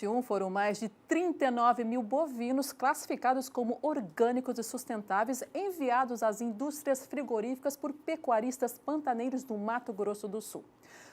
2021, foram mais de 39 mil bovinos classificados como orgânicos e sustentáveis enviados às indústrias frigoríficas por pecuaristas pantaneiros do Mato Grosso do Sul.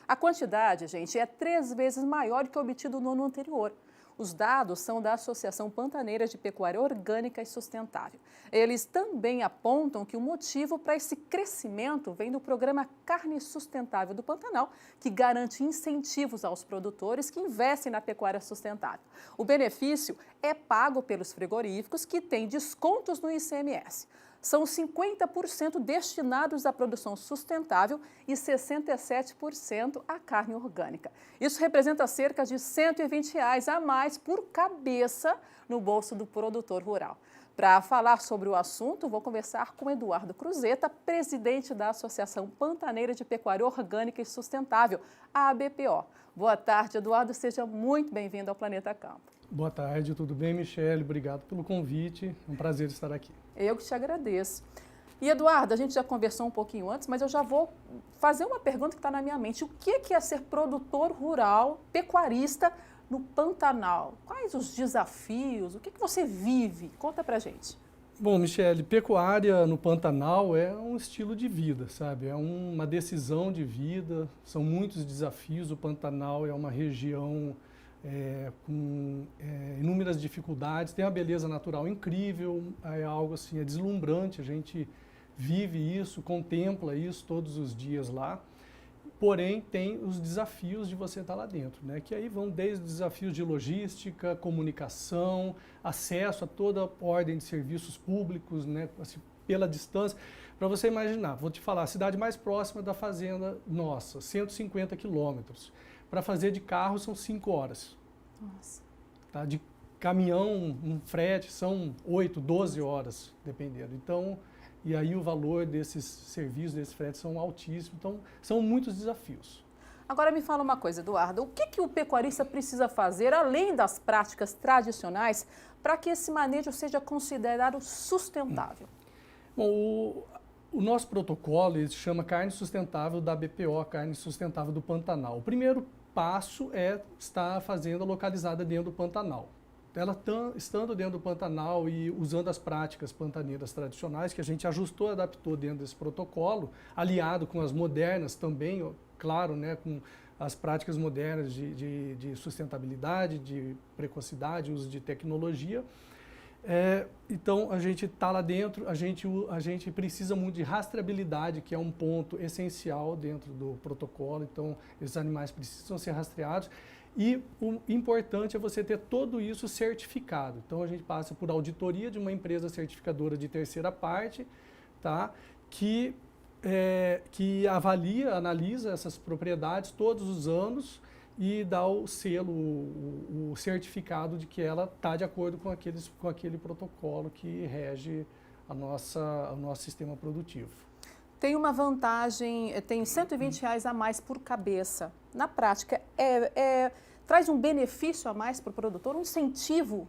A quantidade, gente, é 3 vezes maior que o obtido no ano anterior. Os dados são da Associação Pantaneira de Pecuária Orgânica e Sustentável. Eles também apontam que o motivo para esse crescimento vem do programa Carne Sustentável do Pantanal, que garante incentivos aos produtores que investem na pecuária sustentável. O benefício é pago pelos frigoríficos, que têm descontos no ICMS. São 50% destinados à produção sustentável e 67% à carne orgânica. Isso representa cerca de R$ 120 a mais por cabeça no bolso do produtor rural. Para falar sobre o assunto, vou conversar com Eduardo Cruzeta, presidente da Associação Pantaneira de Pecuária Orgânica e Sustentável, a ABPO. Boa tarde, Eduardo. Seja muito bem-vindo ao Planeta Campo. Boa tarde, tudo bem, Michele? Obrigado pelo convite, é um prazer estar aqui. Eu que te agradeço. E, Eduardo, a gente já conversou um pouquinho antes, mas eu já vou fazer uma pergunta que está na minha mente. O que é ser produtor rural, pecuarista no Pantanal? Quais os desafios? O que você vive? Conta pra gente. Bom, Michele, pecuária no Pantanal é um estilo de vida, sabe? É uma decisão de vida, são muitos desafios. O Pantanal é uma região com inúmeras dificuldades, tem uma beleza natural incrível, é algo assim, é deslumbrante, a gente vive isso, contempla isso todos os dias lá, porém tem os desafios de você estar lá dentro, né? Que aí vão desde desafios de logística, comunicação, acesso a toda a ordem de serviços públicos, né? Assim, pela distância. Para você imaginar, vou te falar, a cidade mais próxima da fazenda nossa, 150 quilômetros. Para fazer de carro são 5 horas. Nossa. Tá? De caminhão, um frete, são 8, 12 horas, dependendo. Então, e aí o valor desses serviços, desses fretes, são altíssimos. Então, são muitos desafios. Agora me fala uma coisa, Eduardo. O que o pecuarista precisa fazer, além das práticas tradicionais, para que esse manejo seja considerado sustentável? Bom, o nosso protocolo ele se chama Carne Sustentável da ABPO, Carne Sustentável do Pantanal. O primeiro passo é estar a fazenda localizada dentro do Pantanal. Ela estando dentro do Pantanal e usando as práticas pantaneiras tradicionais, que a gente ajustou e adaptou dentro desse protocolo, aliado com as modernas também, claro, né, com as práticas modernas de sustentabilidade, de precocidade, uso de tecnologia. Então, a gente está lá dentro, a gente precisa muito de rastreabilidade, que é um ponto essencial dentro do protocolo. Então, esses animais precisam ser rastreados. E o importante é você ter tudo isso certificado. Então, a gente passa por auditoria de uma empresa certificadora de terceira parte, tá? Que avalia, analisa essas propriedades todos os anos e dá o selo, o certificado de que ela está de acordo com aquele protocolo que rege o nosso sistema produtivo. Tem uma vantagem, tem R$ 120 a mais por cabeça. Na prática, traz um benefício a mais para o produtor, um incentivo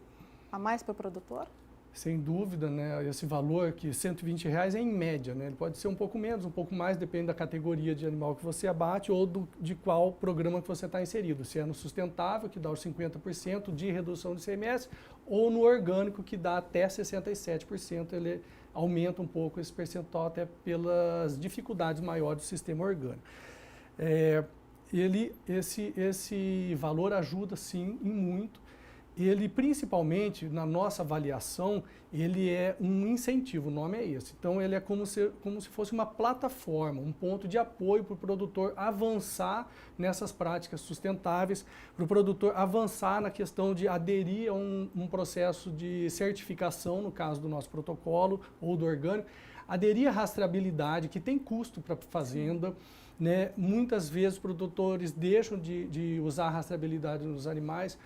a mais para o produtor? Sem dúvida, né? Esse valor que R$ 120 é em média, né? Ele pode ser um pouco menos, um pouco mais, depende da categoria de animal que você abate ou de qual programa que você está inserido. Se é no sustentável, que dá os 50% de redução de ICMS, ou no orgânico, que dá até 67%, ele aumenta um pouco esse percentual até pelas dificuldades maiores do sistema orgânico. Esse valor ajuda, sim, em muito. Ele, principalmente, na nossa avaliação, ele é um incentivo, o nome é esse. Então, ele é como se fosse uma plataforma, um ponto de apoio para o produtor avançar nessas práticas sustentáveis, para o produtor avançar na questão de aderir a um processo de certificação, no caso do nosso protocolo ou do orgânico, aderir à rastreabilidade, que tem custo para a fazenda, né? Muitas vezes os produtores deixam de usar a rastreabilidade nos animais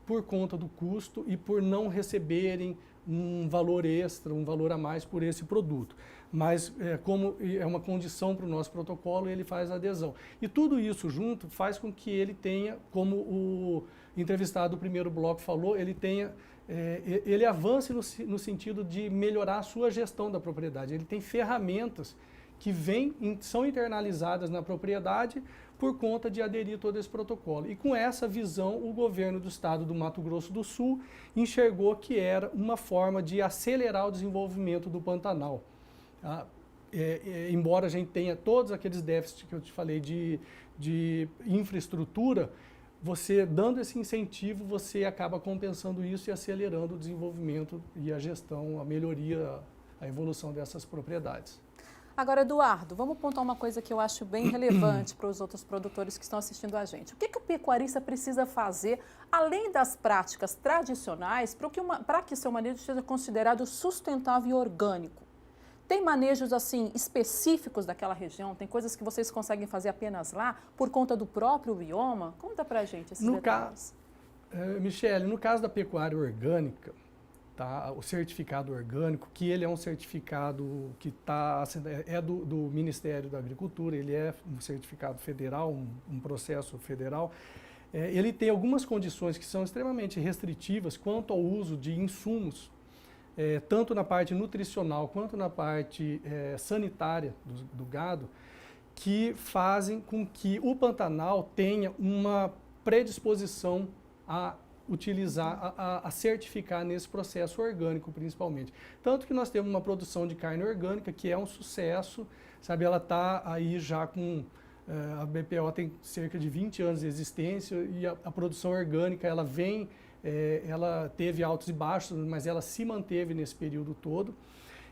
por conta do custo e por não receberem um valor extra, um valor a mais por esse produto. Mas como é uma condição para o nosso protocolo, ele faz a adesão. E tudo isso junto faz com que ele tenha, como o entrevistado do primeiro bloco falou, ele avance no sentido de melhorar a sua gestão da propriedade. Ele tem ferramentas que são internalizadas na propriedade por conta de aderir todo esse protocolo. E com essa visão, o governo do estado do Mato Grosso do Sul enxergou que era uma forma de acelerar o desenvolvimento do Pantanal. Embora a gente tenha todos aqueles déficits que eu te falei de infraestrutura, você dando esse incentivo, você acaba compensando isso e acelerando o desenvolvimento e a gestão, a melhoria, a evolução dessas propriedades. Agora, Eduardo, vamos pontuar uma coisa que eu acho bem relevante para os outros produtores que estão assistindo a gente. O que o pecuarista precisa fazer, além das práticas tradicionais, para que seu manejo seja considerado sustentável e orgânico? Tem manejos assim específicos daquela região? Tem coisas que vocês conseguem fazer apenas lá, por conta do próprio bioma? Conta para a gente esses detalhes. Michele, no caso da pecuária orgânica, tá, o certificado orgânico, que ele é um certificado que do Ministério da Agricultura, ele é um certificado federal, um processo federal, ele tem algumas condições que são extremamente restritivas quanto ao uso de insumos, tanto na parte nutricional quanto na parte sanitária do gado, que fazem com que o Pantanal tenha uma predisposição a utilizar, a certificar nesse processo orgânico, principalmente. Tanto que nós temos uma produção de carne orgânica que é um sucesso, sabe? Ela está aí já com... a BPO tem cerca de 20 anos de existência e a produção orgânica, ela vem... ela teve altos e baixos, mas ela se manteve nesse período todo.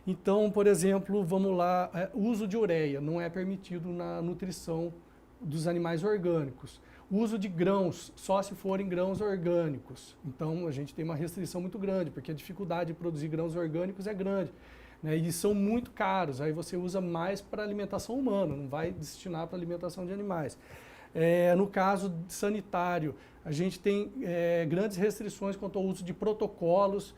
Então, por exemplo, vamos lá, o uso de ureia não é permitido na nutrição dos animais orgânicos. O uso de grãos, só se forem grãos orgânicos. Então, a gente tem uma restrição muito grande, porque a dificuldade de produzir grãos orgânicos é grande, né? E são muito caros, aí você usa mais para alimentação humana, não vai destinar para alimentação de animais. No caso sanitário, a gente tem grandes restrições quanto ao uso de protocolos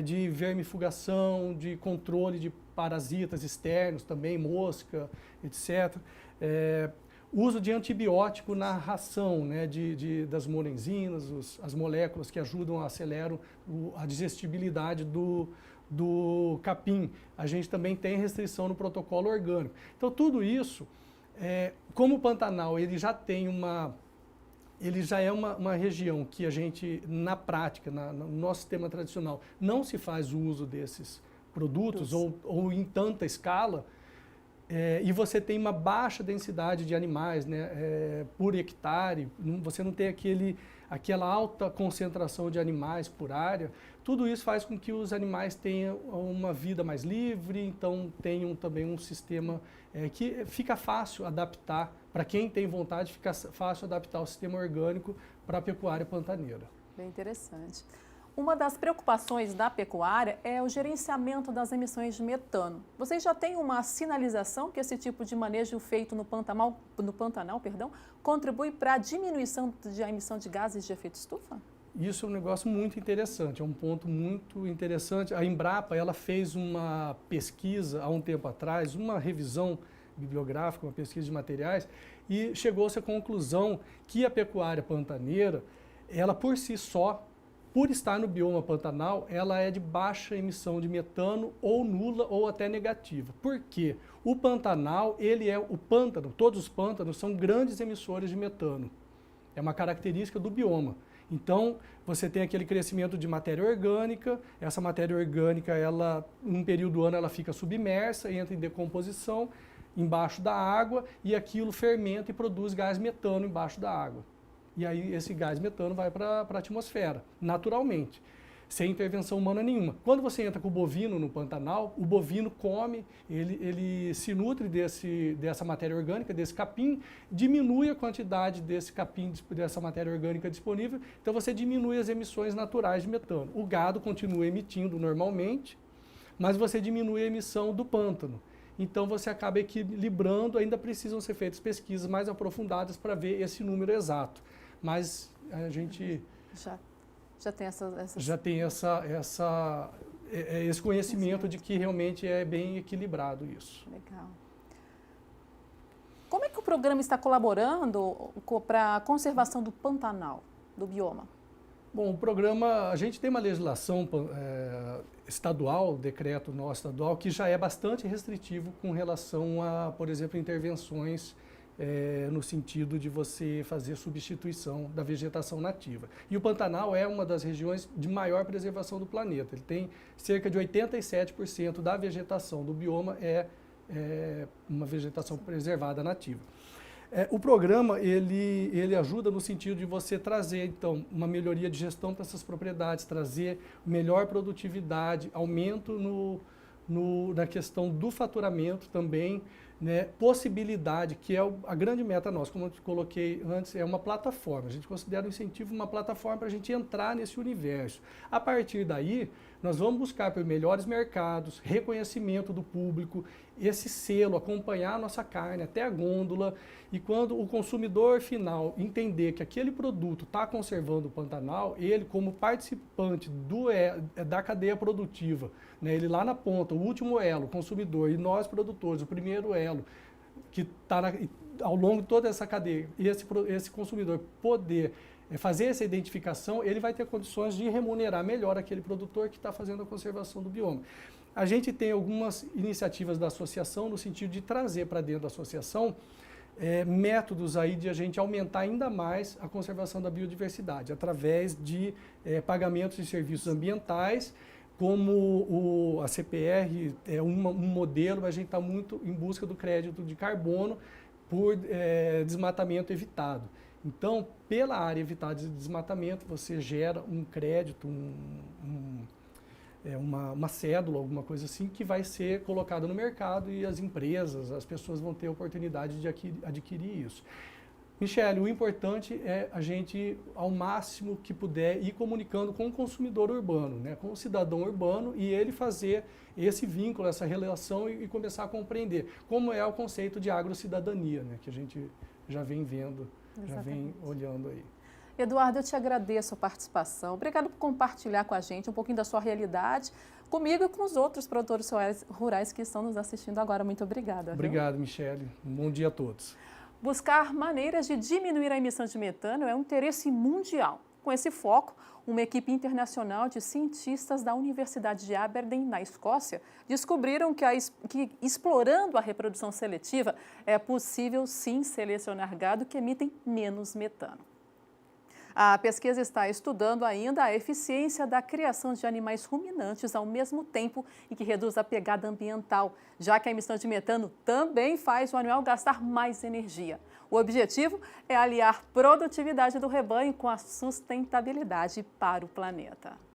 de vermifugação, de controle de parasitas externos também, mosca, etc. Uso de antibiótico na ração, né, das molenzinas, as moléculas que ajudam a acelerar a digestibilidade do capim. A gente também tem restrição no protocolo orgânico. Então, tudo isso, como o Pantanal ele já é uma região que a gente, na prática, no nosso sistema tradicional, não se faz uso desses produtos ou em tanta escala, e você tem uma baixa densidade de animais, né, por hectare, você não tem aquela alta concentração de animais por área, tudo isso faz com que os animais tenham uma vida mais livre, então tenham também um sistema que fica fácil adaptar, para quem tem vontade, fica fácil adaptar o sistema orgânico para a pecuária pantaneira. Bem interessante. Uma das preocupações da pecuária é o gerenciamento das emissões de metano. Vocês já têm uma sinalização que esse tipo de manejo feito no Pantanal, contribui para a diminuição da emissão de gases de efeito estufa? Isso é um negócio muito interessante, é um ponto muito interessante. A Embrapa ela fez uma pesquisa há um tempo atrás, uma revisão bibliográfica, uma pesquisa de materiais, e chegou-se à conclusão que a pecuária pantaneira, ela por si só, por estar no bioma Pantanal, ela é de baixa emissão de metano ou nula ou até negativa. Por quê? O Pantanal, todos os pântanos são grandes emissores de metano. É uma característica do bioma. Então, você tem aquele crescimento de matéria orgânica, essa matéria orgânica, num período do ano, ela fica submersa, entra em decomposição embaixo da água e aquilo fermenta e produz gás metano embaixo da água. E aí esse gás metano vai para a atmosfera, naturalmente, sem intervenção humana nenhuma. Quando você entra com o bovino no Pantanal, o bovino come, ele se nutre dessa matéria orgânica, desse capim, diminui a quantidade desse capim, dessa matéria orgânica disponível, então você diminui as emissões naturais de metano. O gado continua emitindo normalmente, mas você diminui a emissão do pântano. Então você acaba equilibrando, ainda precisam ser feitas pesquisas mais aprofundadas para ver esse número exato. Mas a gente já tem esse conhecimento de que realmente é bem equilibrado isso. Legal. Como é que o programa está colaborando para a conservação do Pantanal, do bioma? Bom, o programa, a gente tem uma legislação estadual, o decreto nosso estadual, que já é bastante restritivo com relação a, por exemplo, intervenções no sentido de você fazer substituição da vegetação nativa. E o Pantanal é uma das regiões de maior preservação do planeta. Ele tem cerca de 87% da vegetação do bioma uma vegetação preservada nativa. O programa ele ajuda no sentido de você trazer, então, uma melhoria de gestão para essas propriedades, trazer melhor produtividade, aumento na questão do faturamento também, né, possibilidade, que é a grande meta nossa, como eu te coloquei antes, é uma plataforma. A gente considera o incentivo uma plataforma para a gente entrar nesse universo. A partir daí, nós vamos buscar por melhores mercados, reconhecimento do público, esse selo, acompanhar a nossa carne até a gôndola, e quando o consumidor final entender que aquele produto está conservando o Pantanal, ele como participante da cadeia produtiva, né, ele lá na ponta, o último elo, o consumidor, e nós produtores, o primeiro elo, que está ao longo de toda essa cadeia, e esse consumidor poder fazer essa identificação, ele vai ter condições de remunerar melhor aquele produtor que está fazendo a conservação do bioma. A gente tem algumas iniciativas da associação no sentido de trazer para dentro da associação métodos aí de a gente aumentar ainda mais a conservação da biodiversidade, através de pagamentos de serviços ambientais, como a CPR é um modelo, mas a gente está muito em busca do crédito de carbono por desmatamento evitado. Então, pela área evitada de desmatamento, você gera um crédito, uma cédula, alguma coisa assim, que vai ser colocada no mercado e as empresas, as pessoas vão ter a oportunidade de adquirir isso. Michele, o importante é a gente, ao máximo que puder, ir comunicando com o consumidor urbano, né, com o cidadão urbano, e ele fazer esse vínculo, essa relação e começar a compreender como é o conceito de agrocidadania, né, que a gente já vem vendo, já vem olhando aí. Eduardo, eu te agradeço a participação. Obrigado por compartilhar com a gente um pouquinho da sua realidade, comigo e com os outros produtores rurais que estão nos assistindo agora. Muito obrigada. Obrigado, Michele. Um bom dia a todos. Buscar maneiras de diminuir a emissão de metano é um interesse mundial. Com esse foco, uma equipe internacional de cientistas da Universidade de Aberdeen, na Escócia, descobriram que explorando a reprodução seletiva é possível sim selecionar gado que emitem menos metano. A pesquisa está estudando ainda a eficiência da criação de animais ruminantes ao mesmo tempo e que reduz a pegada ambiental, já que a emissão de metano também faz o animal gastar mais energia. O objetivo é aliar produtividade do rebanho com a sustentabilidade para o planeta.